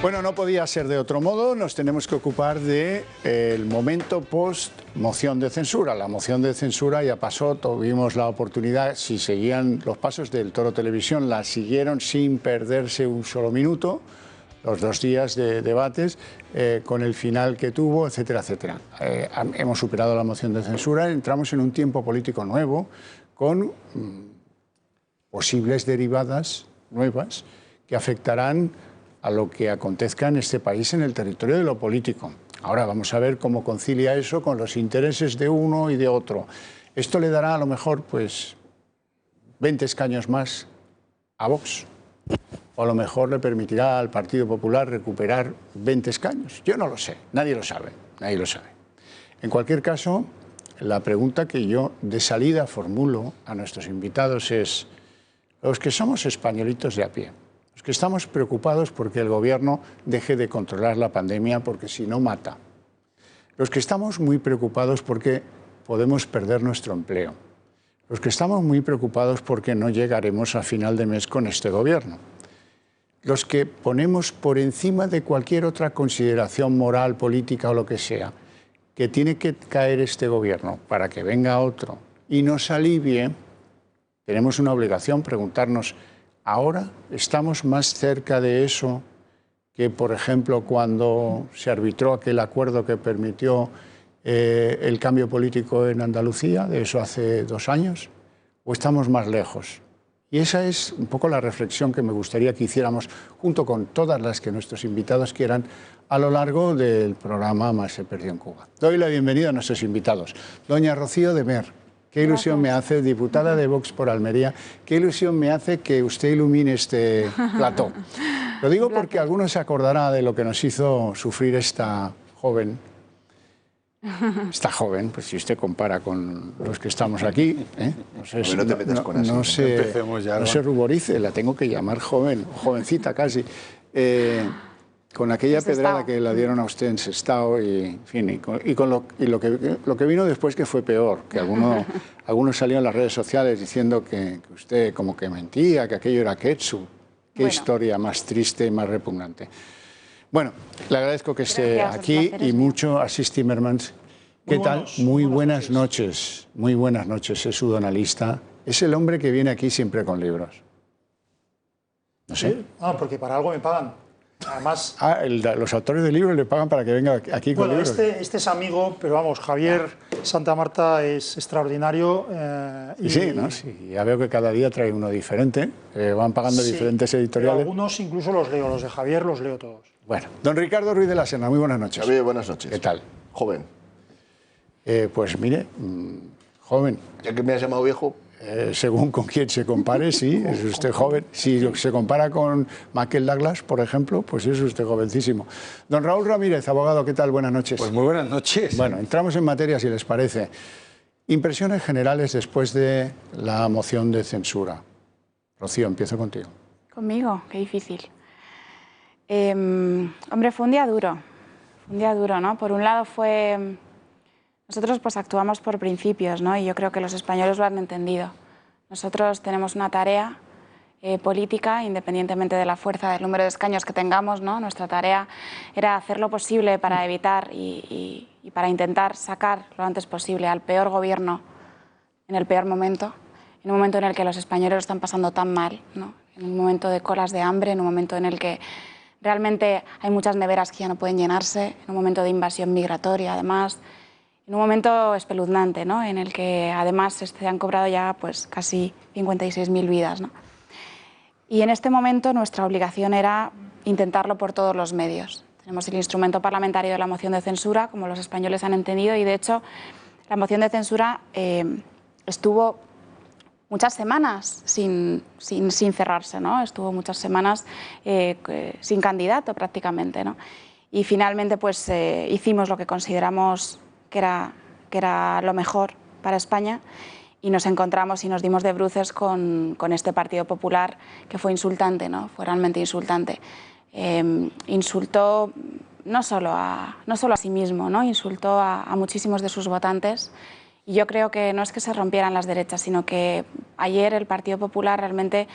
Bueno, no podía ser de otro modo, nos tenemos que ocupar del momento post moción de censura. La moción de censura ya pasó, tuvimos la oportunidad, si seguían los pasos del Toro Televisión, la siguieron sin perderse un solo minuto, los 2 días de debates, con el final que tuvo, etcétera, etcétera. Hemos superado la moción de censura, entramos en un tiempo político nuevo, con posibles derivadas nuevas que afectarán a lo que acontezca en este país en el territorio de lo político. Ahora vamos a ver cómo concilia eso con los intereses de uno y de otro. Esto le dará a lo mejor pues 20 escaños más a Vox, o a lo mejor le permitirá al Partido Popular recuperar 20 escaños. Yo no lo sé, nadie lo sabe, nadie lo sabe. En cualquier caso, la pregunta que yo de salida formulo a nuestros invitados es: los que somos españolitos de a pie, los que estamos preocupados porque el gobierno deje de controlar la pandemia porque si no mata, los que estamos muy preocupados porque podemos perder nuestro empleo, los que estamos muy preocupados porque no llegaremos a final de mes con este gobierno, los que ponemos por encima de cualquier otra consideración moral, política o lo que sea, que tiene que caer este gobierno para que venga otro y nos alivie, tenemos una obligación preguntarnos: ¿ahora estamos más cerca de eso que, por ejemplo, cuando se arbitró aquel acuerdo que permitió el cambio político en Andalucía, de eso hace 2 años? ¿O estamos más lejos? Y esa es un poco la reflexión que me gustaría que hiciéramos, junto con todas las que nuestros invitados quieran, a lo largo del programa Más se perdió en Cuba. Doy la bienvenida a nuestros invitados. Doña Rocío de Mer. Qué ilusión me hace, diputada de Vox por Almería, qué ilusión me hace que usted ilumine este plató. Lo digo porque algunos se acordará de lo que nos hizo sufrir esta joven, pues si usted compara con los que estamos aquí, no sé si, no se ruborice, la tengo que llamar joven, jovencita casi. Con aquella pedrada que la dieron a usted en Sestao y, en fin, lo que vino después, que fue peor, que algunos salieron en las redes sociales diciendo que usted como que mentía, que aquello era ketchup. Qué historia más triste y más repugnante. Bueno, le agradezco que esté aquí y mucho a Asís Timmermans. ¿Qué tal? Muy buenas noches. Muy buenas noches, es su donalista. Es el hombre que viene aquí siempre con libros. No sé. ¿Sí? Porque para algo me pagan. Además, los autores de libros le pagan para que venga aquí con libros. Este es amigo, pero vamos, Javier Santa Marta es extraordinario. Sí, ya veo que cada día trae uno diferente. Van pagando diferentes editoriales. Algunos incluso los leo, los de Javier los leo todos. Bueno, don Ricardo Ruiz de la Serna, muy buenas noches. Javier, buenas noches. ¿Qué tal? Joven. Pues mire, joven. Ya que me has llamado viejo. Según con quién se compare, sí, es usted joven. Si se compara con Michael Douglas, por ejemplo, pues es usted jovencísimo. Don Raúl Ramírez, abogado, ¿qué tal? Buenas noches. Pues muy buenas noches. Bueno, entramos en materia, si les parece. Impresiones generales después de la moción de censura. Rocío, empiezo contigo. ¿Conmigo? Qué difícil. Hombre, fue un día duro, ¿no? Por un lado fue... Nosotros pues actuamos por principios, ¿no? Y yo creo que los españoles lo han entendido. Nosotros tenemos una tarea política, independientemente de la fuerza del número de escaños que tengamos, ¿no? Nuestra tarea era hacer lo posible para evitar y para intentar sacar lo antes posible al peor gobierno en el peor momento, en un momento en el que los españoles lo están pasando tan mal, ¿no? En un momento de colas de hambre, en un momento en el que realmente hay muchas neveras que ya no pueden llenarse, en un momento de invasión migratoria, además, en un momento espeluznante, ¿no? En el que además se han cobrado ya pues, casi 56.000 vidas, ¿no? Y en este momento nuestra obligación era intentarlo por todos los medios. Tenemos el instrumento parlamentario de la moción de censura, como los españoles han entendido, y de hecho la moción de censura estuvo muchas semanas sin cerrarse, ¿no? Estuvo muchas semanas sin candidato prácticamente, ¿no? Y finalmente pues, hicimos lo que consideramos que era lo mejor para España, y nos encontramos y nos dimos de bruces con este Partido Popular que fue insultante, ¿no? Fue realmente insultante. Insultó no solo a sí mismo, ¿no? Insultó a muchísimos de sus votantes, y yo creo que no es que se rompieran las derechas, sino que ayer el Partido Popular realmente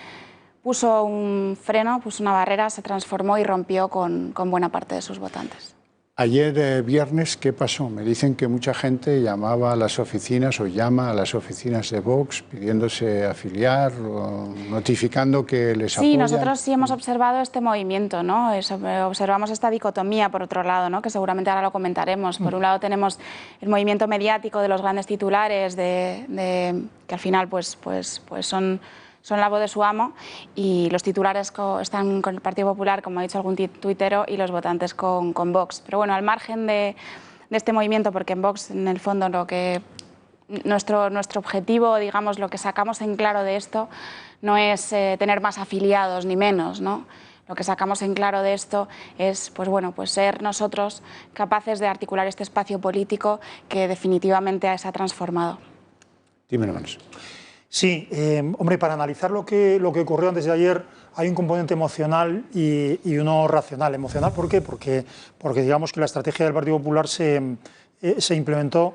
puso un freno, puso una barrera, se transformó y rompió con buena parte de sus votantes. Ayer viernes, ¿qué pasó? Me dicen que mucha gente llamaba a las oficinas o llama a las oficinas de Vox pidiéndose afiliar o notificando que les apoyan. Sí, nosotros sí hemos observado este movimiento, ¿no? Observamos esta dicotomía, por otro lado, ¿no? Que seguramente ahora lo comentaremos. Por un lado tenemos el movimiento mediático de los grandes titulares, que al final pues son la voz de su amo, y los titulares están con el Partido Popular, como ha dicho algún tuitero, y los votantes con Vox. Pero bueno, al margen de este movimiento, porque en Vox, en el fondo, nuestro objetivo, digamos, lo que sacamos en claro de esto, no es tener más afiliados ni menos, ¿no? Lo que sacamos en claro de esto es pues ser nosotros capaces de articular este espacio político que definitivamente se ha transformado. Dime nomás. Sí, hombre, para analizar lo que ocurrió antes de ayer hay un componente emocional y uno racional. Emocional, ¿por qué? Porque digamos que la estrategia del Partido Popular se implementó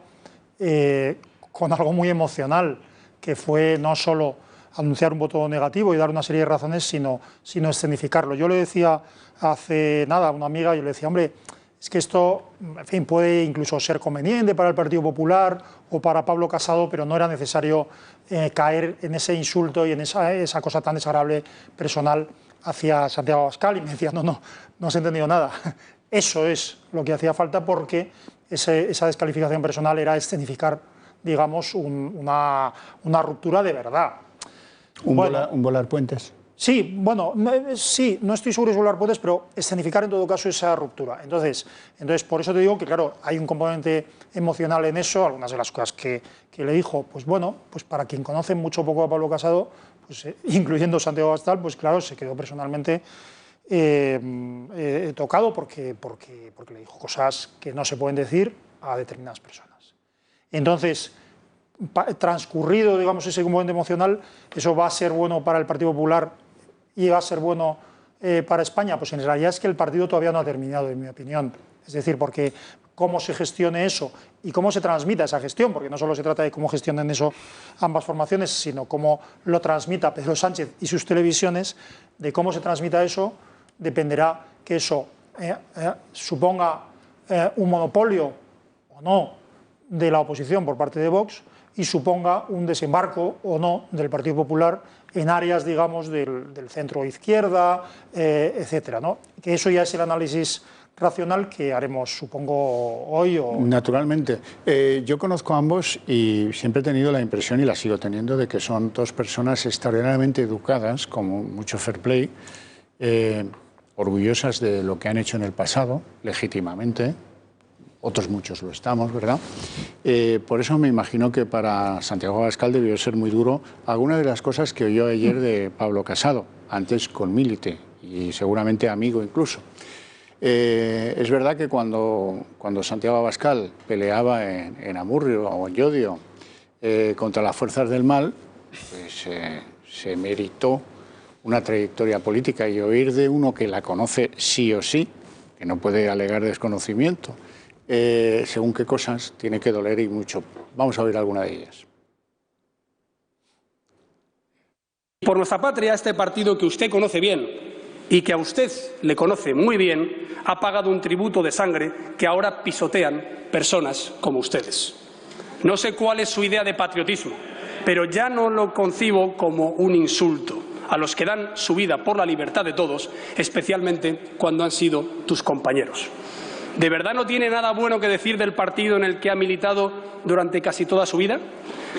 con algo muy emocional, que fue no solo anunciar un voto negativo y dar una serie de razones, sino escenificarlo. Yo le decía hace nada a una amiga, yo le decía, hombre, es que esto, en fin, puede incluso ser conveniente para el Partido Popular o para Pablo Casado, pero no era necesario caer en ese insulto y en esa cosa tan desagradable personal hacia Santiago Abascal. Y me decía, no has entendido nada. Eso es lo que hacía falta, porque esa descalificación personal era escenificar, digamos, una ruptura de verdad. ¿Un volar puentes? Sí, bueno, sí, no estoy seguro de volar puentes, pero escenificar en todo caso esa ruptura. Entonces, por eso te digo que, claro, hay un componente emocional en eso. Algunas de las cosas que le dijo, pues bueno, pues para quien conoce mucho o poco a Pablo Casado, pues, incluyendo Santiago Abascal, pues claro, se quedó personalmente tocado porque le dijo cosas que no se pueden decir a determinadas personas. Entonces, transcurrido, digamos, ese componente emocional, eso va a ser bueno para el Partido Popular y va a ser bueno para España. Pues en realidad es que el partido todavía no ha terminado, en mi opinión. Es decir, porque cómo se gestione eso y cómo se transmita esa gestión, porque no solo se trata de cómo gestionen eso ambas formaciones, sino cómo lo transmita Pedro Sánchez y sus televisiones, de cómo se transmita eso, dependerá que eso suponga un monopolio o no de la oposición por parte de Vox y suponga un desembarco o no del Partido Popular en áreas, digamos, del centro izquierda, etcétera, ¿no? Que eso ya es el análisis racional que haremos, supongo, hoy. Naturalmente. Yo conozco a ambos y siempre he tenido la impresión, y la sigo teniendo, de que son dos personas extraordinariamente educadas, con mucho fair play, orgullosas de lo que han hecho en el pasado, legítimamente. Otros muchos lo estamos, ¿verdad? Por eso me imagino que para Santiago Abascal debió ser muy duro alguna de las cosas que oyó ayer de Pablo Casado, antes con Milite, y seguramente amigo incluso. Es verdad que cuando Santiago Abascal peleaba en Amurrio o en Llodio contra las fuerzas del mal, pues se meritó una trayectoria política, y oír de uno que la conoce sí o sí, que no puede alegar desconocimiento, según qué cosas, tiene que doler y mucho. Vamos a oír alguna de ellas. Por nuestra patria, este partido que usted conoce bien y que a usted le conoce muy bien, ha pagado un tributo de sangre que ahora pisotean personas como ustedes. No sé cuál es su idea de patriotismo, pero ya no lo concibo como un insulto a los que dan su vida por la libertad de todos, especialmente cuando han sido tus compañeros. ¿De verdad no tiene nada bueno que decir del partido en el que ha militado durante casi toda su vida?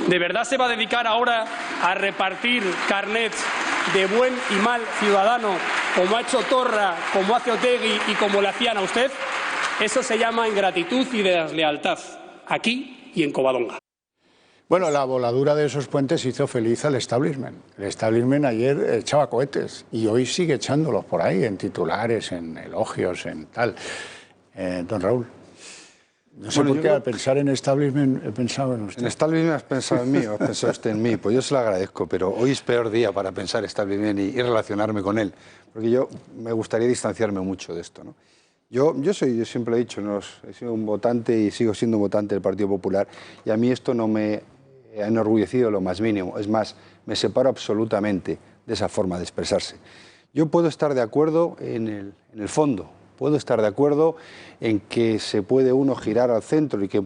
¿De verdad se va a dedicar ahora a repartir carnets de buen y mal ciudadano, como ha hecho Torra, como hace Otegi y como le hacían a usted? Eso se llama ingratitud y deslealtad, aquí y en Covadonga. Bueno, la voladura de esos puentes hizo feliz al establishment. El establishment ayer echaba cohetes y hoy sigue echándolos por ahí, en titulares, en elogios, en tal. Don Raúl, no sé por qué al pensar en establishment he pensado en usted. En establishment has pensado en mí o has pensado usted en mí. Pues yo se lo agradezco, pero hoy es peor día para pensar establishment y relacionarme con él, porque yo me gustaría distanciarme mucho de esto, ¿no? Yo siempre he dicho, ¿no? He sido un votante y sigo siendo un votante del Partido Popular, y a mí esto no me ha enorgullecido lo más mínimo. Es más, me separo absolutamente de esa forma de expresarse. Yo puedo estar de acuerdo en el fondo, puedo estar de acuerdo en que se puede uno girar al centro y que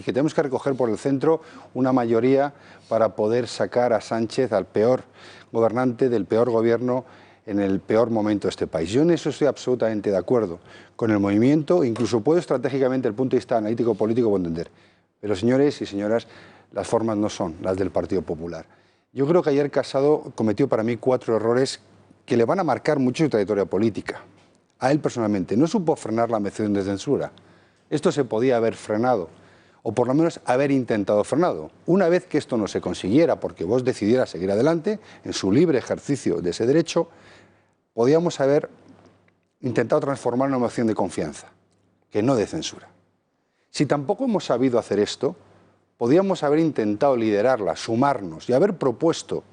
tenemos que recoger por el centro una mayoría para poder sacar a Sánchez, al peor gobernante del peor gobierno en el peor momento de este país. Yo en eso estoy absolutamente de acuerdo con el movimiento, incluso puedo estratégicamente, desde el punto de vista analítico-político, entender. Pero señores y señoras, las formas no son las del Partido Popular. Yo creo que ayer Casado cometió para mí 4 errores que le van a marcar mucho su trayectoria política. A él personalmente. No supo frenar la moción de censura. Esto se podía haber frenado, o por lo menos haber intentado frenado. Una vez que esto no se consiguiera, porque Vox decidiera seguir adelante, en su libre ejercicio de ese derecho, podíamos haber intentado transformar una moción de confianza, que no de censura. Si tampoco hemos sabido hacer esto, podíamos haber intentado liderarla, sumarnos y haber propuesto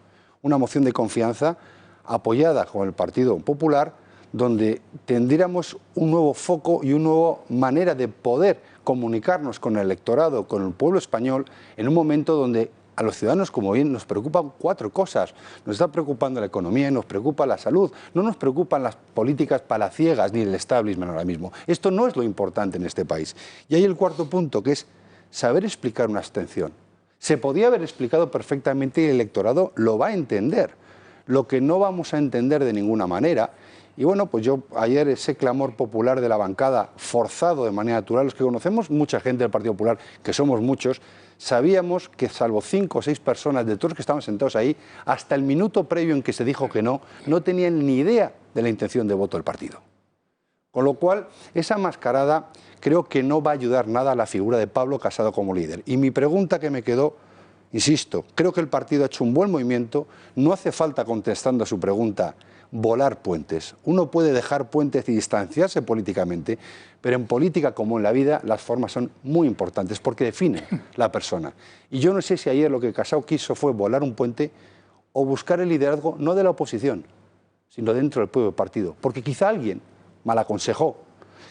una moción de confianza apoyada con el Partido Popular, donde tendríamos un nuevo foco y una nueva manera de poder comunicarnos con el electorado, con el pueblo español, en un momento donde a los ciudadanos, como bien, nos preocupan 4 cosas. Nos está preocupando la economía, nos preocupa la salud, no nos preocupan las políticas palaciegas ni el establishment ahora mismo. Esto no es lo importante en este país. Y hay el 4.º punto, que es saber explicar una abstención. Se podía haber explicado perfectamente y el electorado lo va a entender. Lo que no vamos a entender de ninguna manera. Y bueno, pues yo ayer ese clamor popular de la bancada forzado de manera natural, los que conocemos mucha gente del Partido Popular, que somos muchos, sabíamos que salvo 5 o 6 personas de todos los que estaban sentados ahí, hasta el minuto previo en que se dijo que no tenían ni idea de la intención de voto del partido. Con lo cual, esa mascarada creo que no va a ayudar nada a la figura de Pablo Casado como líder. Y mi pregunta que me quedó, insisto, creo que el partido ha hecho un buen movimiento, no hace falta, contestando a su pregunta, volar puentes. Uno puede dejar puentes y distanciarse políticamente, pero en política como en la vida las formas son muy importantes porque definen la persona. Y yo no sé si ayer lo que Casado quiso fue volar un puente o buscar el liderazgo no de la oposición, sino dentro del propio partido, porque quizá alguien mal aconsejó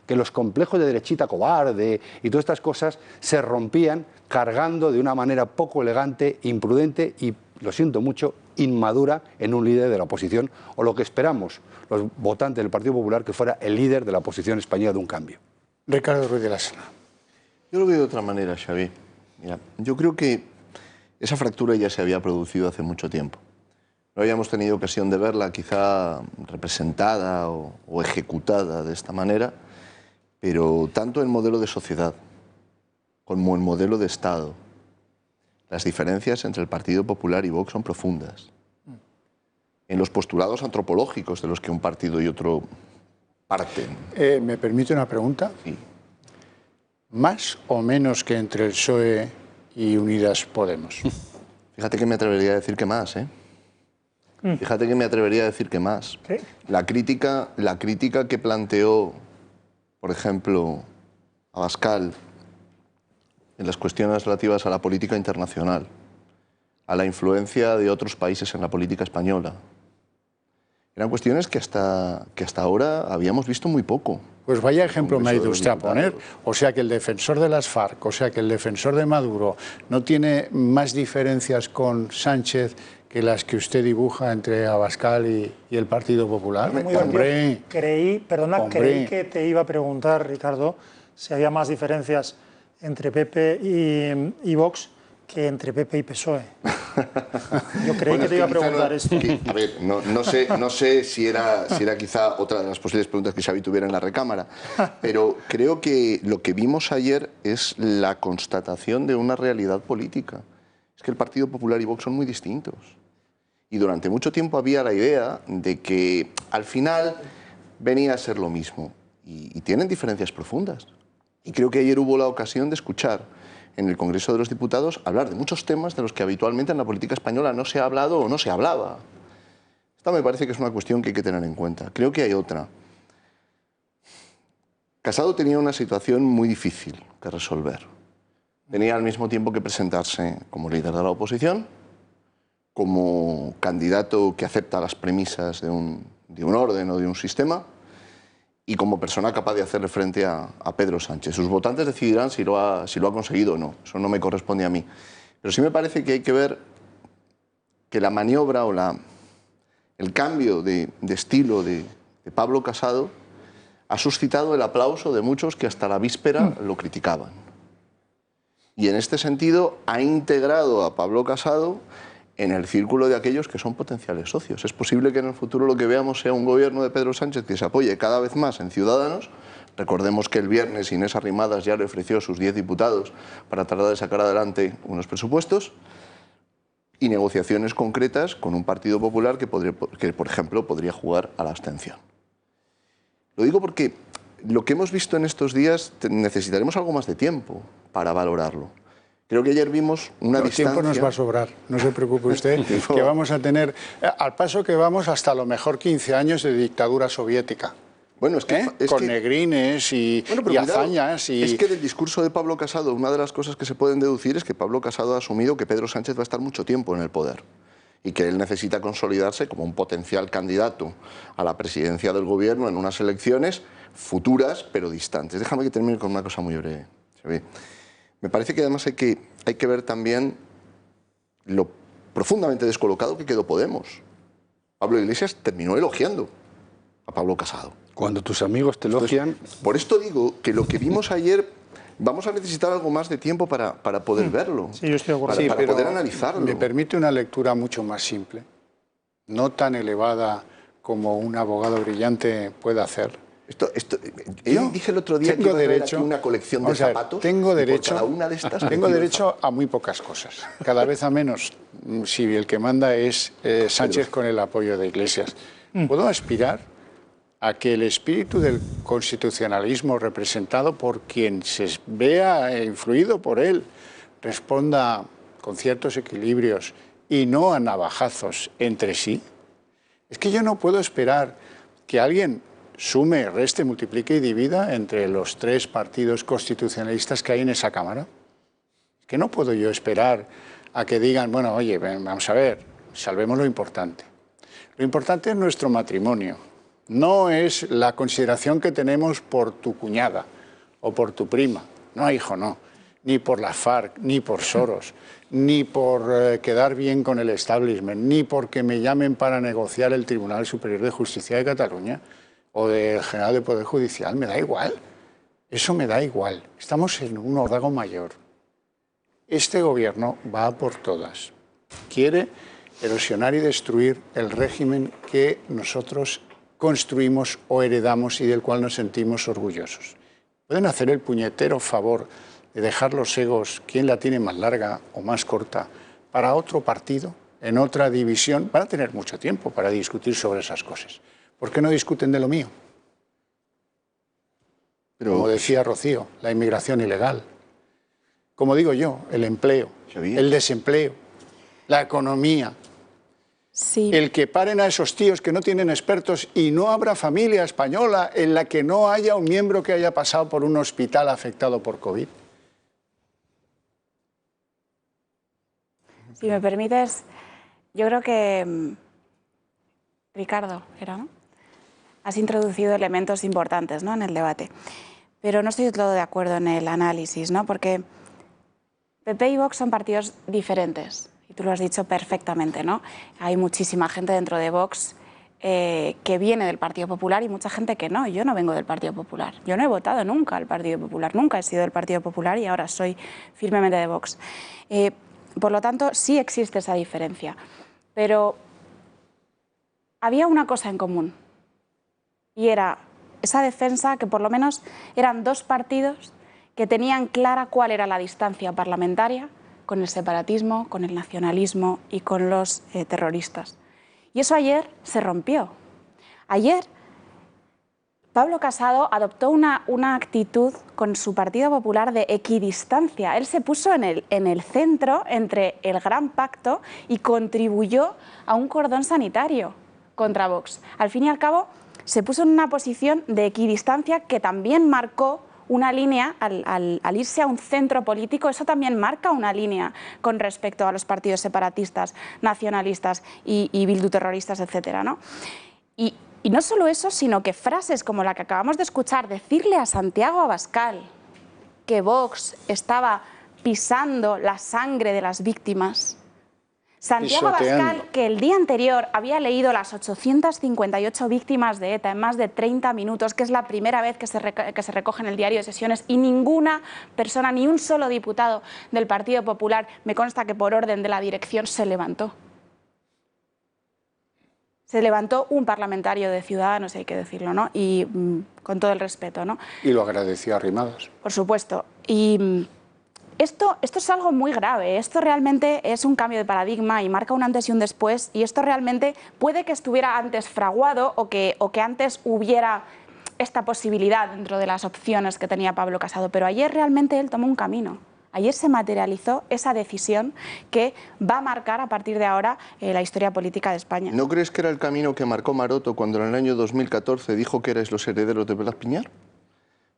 que los complejos de derechita cobarde y todas estas cosas se rompían cargando de una manera poco elegante, imprudente y, lo siento mucho, inmadura en un líder de la oposición, o lo que esperamos los votantes del Partido Popular, que fuera el líder de la oposición española de un cambio. Ricardo Ruiz de la Sena. Yo lo veo de otra manera, Xavi. Mira, yo creo que esa fractura ya se había producido hace mucho tiempo. No habíamos tenido ocasión de verla quizá representada o ejecutada de esta manera, pero tanto el modelo de sociedad como el modelo de Estado, las diferencias entre el Partido Popular y Vox son profundas. En los postulados antropológicos de los que un partido y otro parten. ¿Me permite una pregunta? Sí. ¿Más o menos que entre el PSOE y Unidas Podemos? Fíjate que me atrevería a decir que más, ¿eh? Fíjate que me atrevería a decir que más. ¿Qué? La crítica que planteó, por ejemplo, Abascal en las cuestiones relativas a la política internacional, a la influencia de otros países en la política española, eran cuestiones que hasta ahora habíamos visto muy poco. Pues vaya ejemplo me ha ido usted a poner. O sea que el defensor de las FARC, o sea que el defensor de Maduro no tiene más diferencias con Sánchez que las que usted dibuja entre Abascal y el Partido Popular. Hombre, creí que te iba a preguntar, Ricardo, si había más diferencias entre PP y Vox que entre PP y PSOE. Yo creí que te iba a preguntar esto. A ver, no sé si era quizá otra de las posibles preguntas que Xavi tuviera en la recámara, pero creo que lo que vimos ayer es la constatación de una realidad política. Es que el Partido Popular y Vox son muy distintos. Y durante mucho tiempo había la idea de que al final venía a ser lo mismo. Y tienen diferencias profundas. Y creo que ayer hubo la ocasión de escuchar en el Congreso de los Diputados hablar de muchos temas de los que habitualmente en la política española no se ha hablado o no se hablaba. Esta me parece que es una cuestión que hay que tener en cuenta. Creo que hay otra. Casado tenía una situación muy difícil que resolver. Tenía al mismo tiempo que presentarse como líder de la oposición, como candidato que acepta las premisas de un orden o de un sistema, y como persona capaz de hacerle frente a Pedro Sánchez. Sus votantes decidirán si lo ha conseguido o no. Eso no me corresponde a mí. Pero sí me parece que hay que ver que la maniobra o el el cambio de estilo de Pablo Casado ha suscitado el aplauso de muchos que hasta la víspera lo criticaban. Y en este sentido ha integrado a Pablo Casado en el círculo de aquellos que son potenciales socios. Es posible que en el futuro lo que veamos sea un gobierno de Pedro Sánchez que se apoye cada vez más en Ciudadanos. Recordemos que el viernes Inés Arrimadas ya le ofreció sus 10 diputados para tratar de sacar adelante unos presupuestos y negociaciones concretas con un Partido Popular que, por ejemplo, podría jugar a la abstención. Lo digo porque lo que hemos visto en estos días necesitaremos algo más de tiempo para valorarlo. Creo que ayer vimos una distancia... El tiempo nos va a sobrar, no se preocupe usted, que vamos a tener, al paso que vamos, hasta a lo mejor 15 años de dictadura soviética. Bueno, es que, con negrines y hazañas. Es que del discurso de Pablo Casado, una de las cosas que se pueden deducir es que Pablo Casado ha asumido que Pedro Sánchez va a estar mucho tiempo en el poder y que él necesita consolidarse como un potencial candidato a la presidencia del gobierno en unas elecciones futuras pero distantes. Déjame que termine con una cosa muy breve. Me parece que además hay que ver también lo profundamente descolocado que quedó Podemos. Pablo Iglesias terminó elogiando a Pablo Casado. Cuando tus amigos te elogian... Entonces, por esto digo que lo que vimos ayer vamos a necesitar algo más de tiempo para poder verlo, sí, yo estoy de acuerdo. para poder analizarlo. Me permite una lectura mucho más simple, no tan elevada como un abogado brillante puede hacer. Yo dije el otro día que iba a traer aquí una colección de zapatos. Tengo derecho, cada una de estas tengo derecho a muy pocas cosas, cada vez a menos si el que manda es Sánchez con el apoyo de Iglesias. ¿Puedo aspirar a que el espíritu del constitucionalismo representado por quien se vea influido por él responda con ciertos equilibrios y no a navajazos entre sí? Es que yo no puedo esperar que alguien sume, reste, multiplique y divida entre los 3 partidos constitucionalistas que hay en esa Cámara. Es que no puedo yo esperar a que digan, bueno, oye, vamos a ver, salvemos lo importante. Lo importante es nuestro matrimonio. No es la consideración que tenemos por tu cuñada o por tu prima. No, hijo, no. Ni por la FARC, ni por Soros, ni por quedar bien con el establishment, ni porque me llamen para negociar el Tribunal Superior de Justicia de Cataluña o del General del Poder Judicial. Me da igual. Eso me da igual. Estamos en un órdago mayor. Este gobierno va a por todas. Quiere erosionar y destruir el régimen que nosotros construimos o heredamos y del cual nos sentimos orgullosos. Pueden hacer el puñetero favor de dejar los egos, quién la tiene más larga o más corta, para otro partido, en otra división. Van a tener mucho tiempo para discutir sobre esas cosas. ¿Por qué no discuten de lo mío? Pero, como decía Rocío, la inmigración ilegal. Como digo yo, el empleo, el desempleo, la economía. Sí. El que paren a esos tíos que no tienen expertos y no habrá familia española en la que no haya un miembro que haya pasado por un hospital afectado por COVID. Si me permites, yo creo que, Ricardo, ¿no? Has introducido elementos importantes, ¿no?, en el debate, pero no estoy del todo de acuerdo en el análisis, ¿no?, porque PP y Vox son partidos diferentes. Y tú lo has dicho perfectamente, ¿no? Hay muchísima gente dentro de Vox que viene del Partido Popular y mucha gente que no. Yo no vengo del Partido Popular. Yo no he votado nunca al Partido Popular. Nunca he sido del Partido Popular y ahora soy firmemente de Vox. Por lo tanto, sí existe esa diferencia. Pero había una cosa en común y era esa defensa que por lo menos eran 2 partidos que tenían clara cuál era la distancia parlamentaria con el separatismo, con el nacionalismo y con los terroristas. Y eso ayer se rompió. Ayer Pablo Casado adoptó una actitud con su Partido Popular de equidistancia. Él se puso en el centro entre el gran pacto y contribuyó a un cordón sanitario contra Vox. Al fin y al cabo, se puso en una posición de equidistancia que también marcó una línea, al irse a un centro político, eso también marca una línea con respecto a los partidos separatistas, nacionalistas y Bildu terroristas, etcétera, ¿no? Y no solo eso, sino que frases como la que acabamos de escuchar, decirle a Santiago Abascal que Vox estaba pisando la sangre de las víctimas, Santiago Abascal, que el día anterior había leído las 858 víctimas de ETA en más de 30 minutos, que es la primera vez que se recoge en el diario de sesiones, y ninguna persona, ni un solo diputado del Partido Popular, me consta que por orden de la dirección, se levantó. Se levantó un parlamentario de Ciudadanos, hay que decirlo, ¿no? Y con todo el respeto, ¿no? Y lo agradeció a Arrimadas. Por supuesto. Y esto es algo muy grave. Esto realmente es un cambio de paradigma y marca un antes y un después. Y esto realmente puede que estuviera antes fraguado o que antes hubiera esta posibilidad dentro de las opciones que tenía Pablo Casado. Pero ayer realmente él tomó un camino. Ayer se materializó esa decisión que va a marcar a partir de ahora la historia política de España. ¿No crees que era el camino que marcó Maroto cuando en el año 2014 dijo que erais los herederos de Blas Piñar?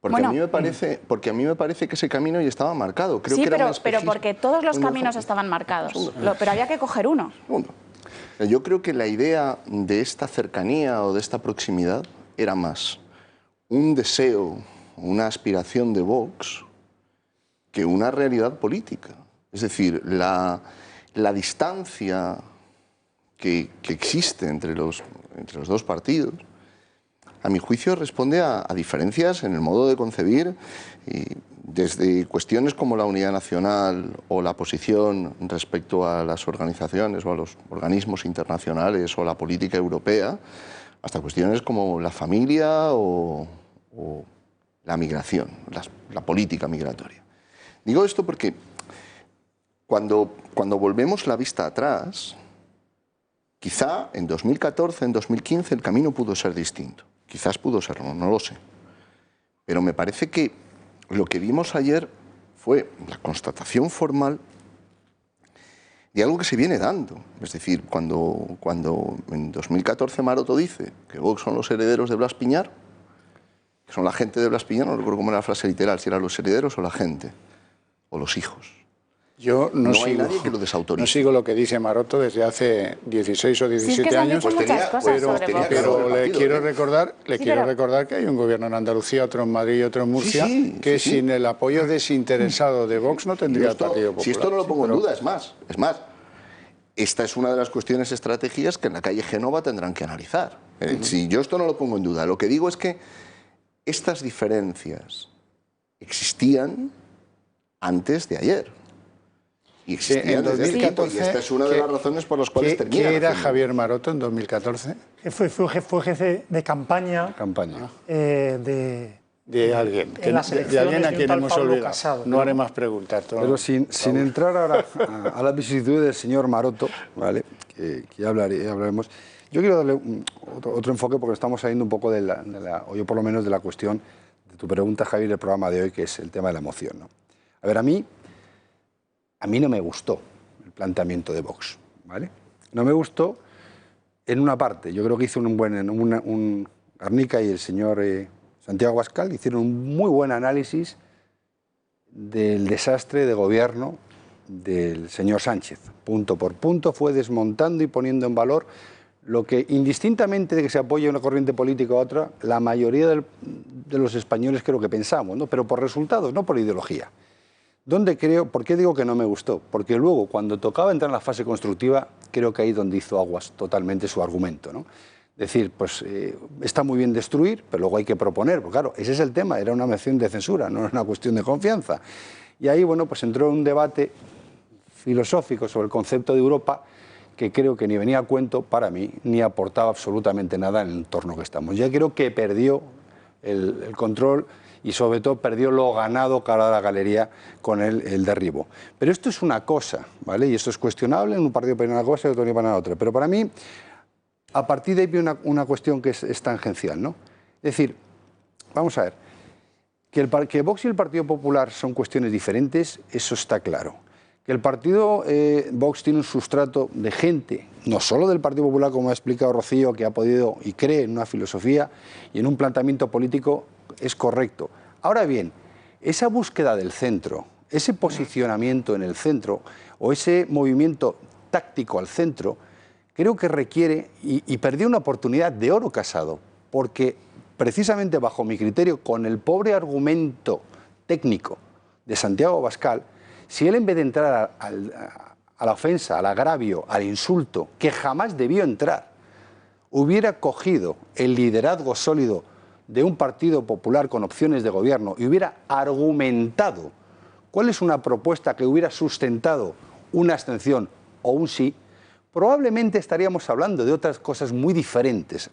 Porque, bueno, a mí me parece que ese camino ya estaba marcado. Creo que era pero porque todos los caminos estaban marcados. Pero había que coger uno. Yo creo que la idea de esta cercanía o de esta proximidad era más un deseo, una aspiración de Vox que una realidad política. Es decir, la distancia que existe entre los dos partidos, a mi juicio, responde a diferencias en el modo de concebir, desde cuestiones como la unidad nacional o la posición respecto a las organizaciones o a los organismos internacionales o la política europea, hasta cuestiones como la familia o la migración, la política migratoria. Digo esto porque cuando volvemos la vista atrás, quizá en 2014, en 2015 el camino pudo ser distinto. Quizás pudo serlo, no lo sé. Pero me parece que lo que vimos ayer fue la constatación formal de algo que se viene dando. Es decir, cuando en 2014 Maroto dice que Vox son los herederos de Blas Piñar, que son la gente de Blas Piñar, no recuerdo cómo era la frase literal, si eran los herederos o la gente, o los hijos. Yo no hay nadie que lo desautorice. No sigo lo que dice Maroto desde hace 16 o 17 años, pero le quiero recordar que hay un gobierno en Andalucía, otro en Madrid y otro en Murcia, que sin el apoyo desinteresado de Vox no tendría el Partido Popular. Si esto no lo pongo en duda, es más. Esta es una de las cuestiones estratégicas que en la calle Génova tendrán que analizar. Si yo esto no lo pongo en duda, lo que digo es que estas diferencias existían antes de ayer. Y existía en 2014, y esta es una de las razones por las cuales termina. ¿Qué era Javier Maroto en 2014? Fue jefe de campaña, de alguien a quien hemos olvidado. Casado, no haré más preguntas. Pero sin entrar ahora a la vicisitud del señor Maroto, ¿vale? que ya hablaremos, yo quiero darle otro enfoque porque estamos saliendo un poco o yo por lo menos de la cuestión de tu pregunta, Javier, del programa de hoy, que es el tema de la emoción, ¿no? A ver, a mí no me gustó el planteamiento de Vox, ¿vale? No me gustó en una parte. Yo creo que hizo Garnica y el señor Santiago Abascal hicieron un muy buen análisis del desastre de gobierno del señor Sánchez. Punto por punto fue desmontando y poniendo en valor lo que, indistintamente de que se apoye una corriente política u otra, la mayoría de los españoles creo que pensamos, ¿no? Pero por resultados, no por ideología. ¿Por qué digo que no me gustó? Porque luego, cuando tocaba entrar en la fase constructiva, creo que ahí donde hizo aguas totalmente su argumento, ¿no? Decir, pues está muy bien destruir, pero luego hay que proponer, porque claro, ese es el tema, era una moción de censura, no era una cuestión de confianza. Y ahí, bueno, pues entró en un debate filosófico sobre el concepto de Europa que creo que ni venía a cuento para mí, ni aportaba absolutamente nada en el entorno que estamos. Ya creo que perdió el control y sobre todo perdió lo ganado cara a la galería con el derribo. Pero esto es una cosa, ¿vale? Y esto es cuestionable, en un partido para una cosa y otro para otra. Pero para mí, a partir de ahí viene una cuestión que es tangencial, ¿no? Es decir, vamos a ver, que Vox y el Partido Popular son cuestiones diferentes, eso está claro. Que el partido Vox tiene un sustrato de gente, no solo del Partido Popular, como ha explicado Rocío, que ha podido y cree en una filosofía y en un planteamiento político, es correcto. Ahora bien, esa búsqueda del centro, ese posicionamiento en el centro o ese movimiento táctico al centro, creo que requiere, y perdió una oportunidad de oro Casado, porque precisamente bajo mi criterio, con el pobre argumento técnico de Santiago Abascal, si él en vez de entrar a la ofensa, al agravio, al insulto, que jamás debió entrar, hubiera cogido el liderazgo sólido de un Partido Popular con opciones de gobierno y hubiera argumentado cuál es una propuesta que hubiera sustentado una abstención o un sí, probablemente estaríamos hablando de otras cosas muy diferentes.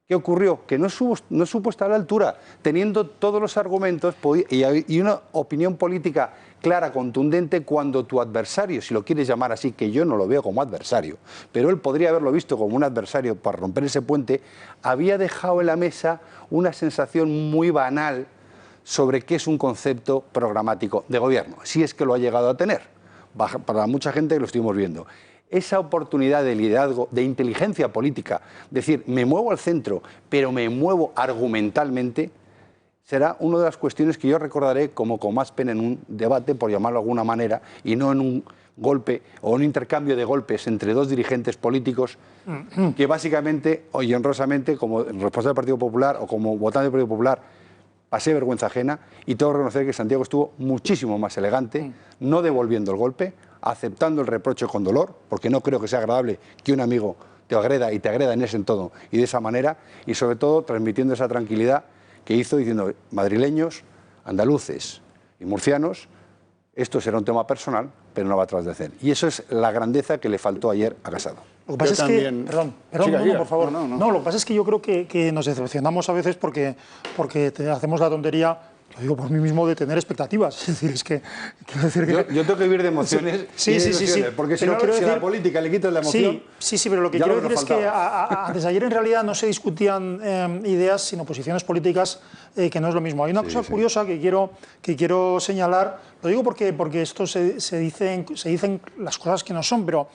¿Qué ocurrió? Que no supo estar a la altura, teniendo todos los argumentos y una opinión política clara, contundente, cuando tu adversario, si lo quieres llamar así, que yo no lo veo como adversario, pero él podría haberlo visto como un adversario para romper ese puente, había dejado en la mesa una sensación muy banal sobre qué es un concepto programático de gobierno, si es que lo ha llegado a tener. Para mucha gente lo estuvimos viendo. Esa oportunidad de liderazgo, de inteligencia política, decir, me muevo al centro, pero me muevo argumentalmente, será una de las cuestiones que yo recordaré como con más pena en un debate, por llamarlo de alguna manera, y no en un golpe o un intercambio de golpes entre dos dirigentes políticos que básicamente, y honrosamente, como responsable del Partido Popular o como votante del Partido Popular, pasé vergüenza ajena y tengo que reconocer que Santiago estuvo muchísimo más elegante, no devolviendo el golpe, aceptando el reproche con dolor, porque no creo que sea agradable que un amigo te agreda y te agreda en ese entorno y de esa manera, y sobre todo transmitiendo esa tranquilidad que hizo diciendo, madrileños, andaluces y murcianos, esto será un tema personal, pero no va a trascender. Y eso es la grandeza que le faltó ayer a Casado. Lo que pasa es también... que, perdón, por favor. No, lo que pasa es que yo creo que nos decepcionamos a veces porque hacemos la tontería, lo digo por mí mismo, de tener expectativtas. Es decir, es que quiero decir que... Yo tengo que vivir de emociones. Sí, porque si no, si a la política le quitas la emoción... Sí, pero lo que quiero decir es que antes de ayer en realidad no se discutían ideas, sino posiciones políticas, que no es lo mismo. Hay una cosa curiosa que quiero señalar, lo digo porque esto se dicen las cosas que no son, pero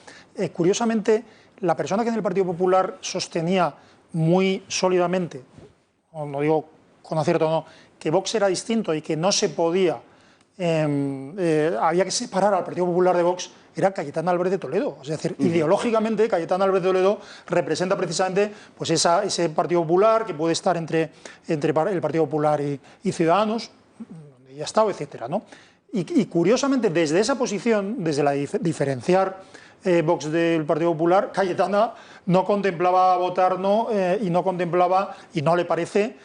curiosamente la persona que en el Partido Popular sostenía muy sólidamente, no digo con acierto o no, que Vox era distinto y que no se podía, había que separar al Partido Popular de Vox, era Cayetana Álvarez de Toledo. Es decir, ideológicamente Cayetana Álvarez de Toledo representa precisamente pues ese Partido Popular que puede estar entre el Partido Popular y Ciudadanos, donde ya ha estado, etcétera, ¿no? Y curiosamente, desde esa posición, desde la diferenciar Vox del Partido Popular, Cayetana no contemplaba votar no y no contemplaba, y no le parece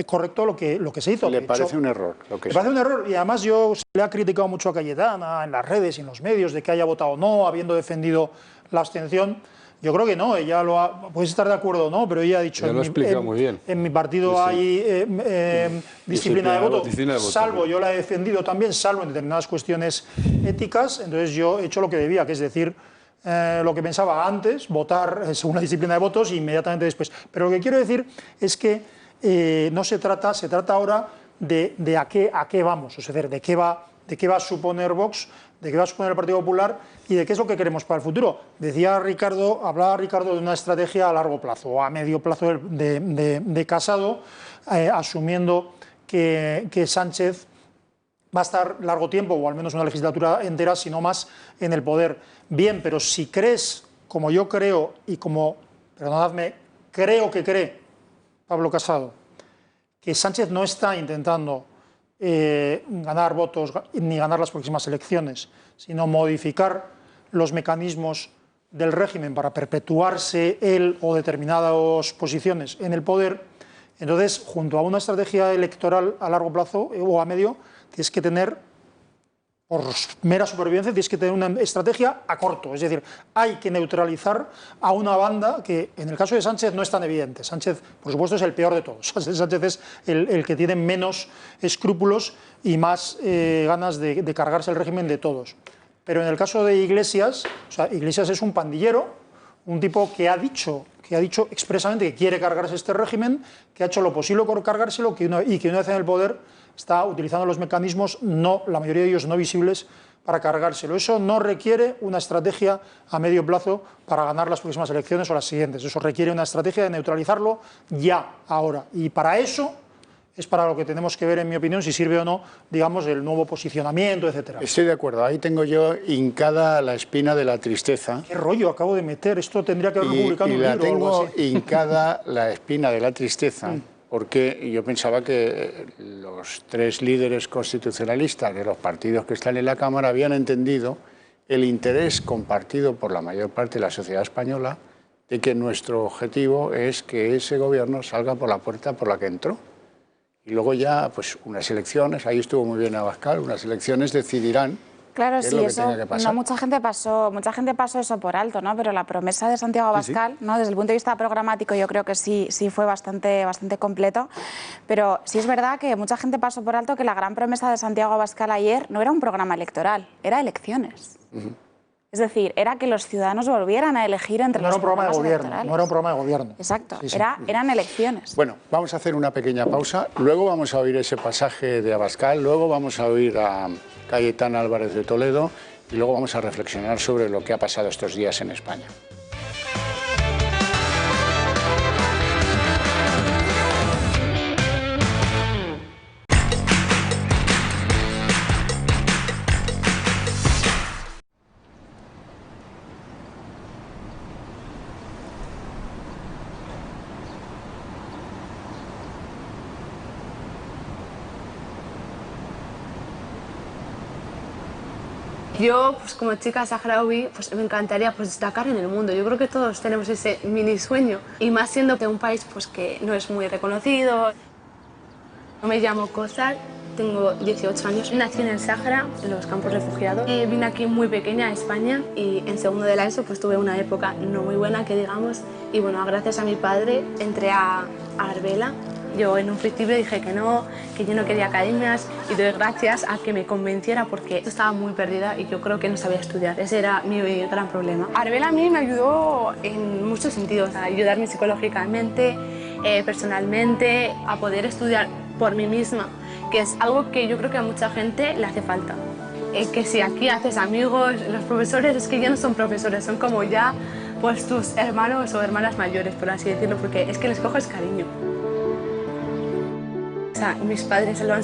correcto lo que se hizo. Le parece un error. Le parece un error, y además yo le he criticado mucho a Cayetana en las redes y en los medios de que haya votado no, habiendo defendido la abstención. Yo creo que no, ella puedes estar de acuerdo o no, pero ella ha dicho en mi partido hay disciplina de voto, salvo, yo la he defendido también, salvo en determinadas cuestiones éticas, entonces yo he hecho lo que debía, que es decir, lo que pensaba antes, votar según la disciplina de votos, e inmediatamente después. Pero lo que quiero decir es que no se trata ahora de a qué vamos, es decir, de qué va a suponer Vox, de qué va a suponer el Partido Popular y de qué es lo que queremos para el futuro. Hablaba Ricardo de una estrategia a largo plazo o a medio plazo de Casado, asumiendo que Sánchez va a estar largo tiempo, o al menos una legislatura entera, si no más, en el poder. Bien, pero si crees, como yo creo, y como, perdonadme, creo que cree Pablo Casado, que Sánchez no está intentando ganar votos ni ganar las próximas elecciones, sino modificar los mecanismos del régimen para perpetuarse él o determinadas posiciones en el poder, entonces, junto a una estrategia electoral a largo plazo o a medio, tienes que tener, por mera supervivencia, tienes que tener una estrategia a corto. Es decir, hay que neutralizar a una banda que, en el caso de Sánchez, no es tan evidente. Sánchez, por supuesto, es el peor de todos. Sánchez es el que tiene menos escrúpulos y más ganas de cargarse el régimen de todos. Pero en el caso de Iglesias, Iglesias es un pandillero, un tipo que ha dicho expresamente que quiere cargarse este régimen, que ha hecho lo posible por cargárselo y que una vez en el poder está utilizando los mecanismos, la mayoría de ellos no visibles, para cargárselo. Eso no requiere una estrategia a medio plazo para ganar las próximas elecciones o las siguientes. Eso requiere una estrategia de neutralizarlo ya, ahora. Y para eso es para lo que tenemos que ver, en mi opinión, si sirve o no, digamos, el nuevo posicionamiento, etcétera. Estoy de acuerdo. Ahí tengo yo hincada la espina de la tristeza. ¿Qué rollo acabo de meter? Esto tendría que haber publicado un libro o algo así. Y la tengo hincada la espina de la tristeza, porque yo pensaba que los tres líderes constitucionalistas de los partidos que están en la Cámara habían entendido el interés compartido por la mayor parte de la sociedad española de que nuestro objetivo es que ese gobierno salga por la puerta por la que entró. Y luego ya, pues unas elecciones, ahí estuvo muy bien Abascal, unas elecciones decidirán. Claro, ¿qué es sí, lo que eso tenga que pasar? no, mucha gente pasó eso por alto, ¿no? Pero la promesa de Santiago Abascal, ¿no? Desde el punto de vista programático, yo creo que sí fue bastante completo. Pero sí es verdad que mucha gente pasó por alto que la gran promesa de Santiago Abascal ayer no era un programa electoral, era elecciones. Es decir, era que los ciudadanos volvieran a elegir entre los programas electorales. No era un programa de gobierno. Exacto, Sí, sí. eran elecciones. Bueno, vamos a hacer una pequeña pausa, luego vamos a oír ese pasaje de Abascal, luego vamos a oír a Cayetana Álvarez de Toledo y luego vamos a reflexionar sobre lo que ha pasado estos días en España. Yo, pues como chica saharaui, pues me encantaría pues destacar en el mundo. Yo creo que todos tenemos ese mini sueño, y más siendo de un país pues que no es muy reconocido. Yo me llamo Kozar, tengo 18 años, nací en el Sáhara, en los campos refugiados. Vine aquí muy pequeña a España y en segundo de la ESO pues tuve una época no muy buena, que digamos, y bueno, gracias a mi padre entré a Arbela. Yo en un principio dije que yo no quería academias, y doy gracias a que me convenciera porque estaba muy perdida y yo creo que no sabía estudiar. Ese era mi gran problema. Arbela a mí me ayudó en muchos sentidos, a ayudarme psicológicamente, personalmente, a poder estudiar por mí misma, que es algo que yo creo que a mucha gente le hace falta. Que si aquí haces amigos, los profesores es que ya no son profesores, son como ya pues tus hermanos o hermanas mayores, por así decirlo, porque es que les coges cariño. O sea, mis padres lo han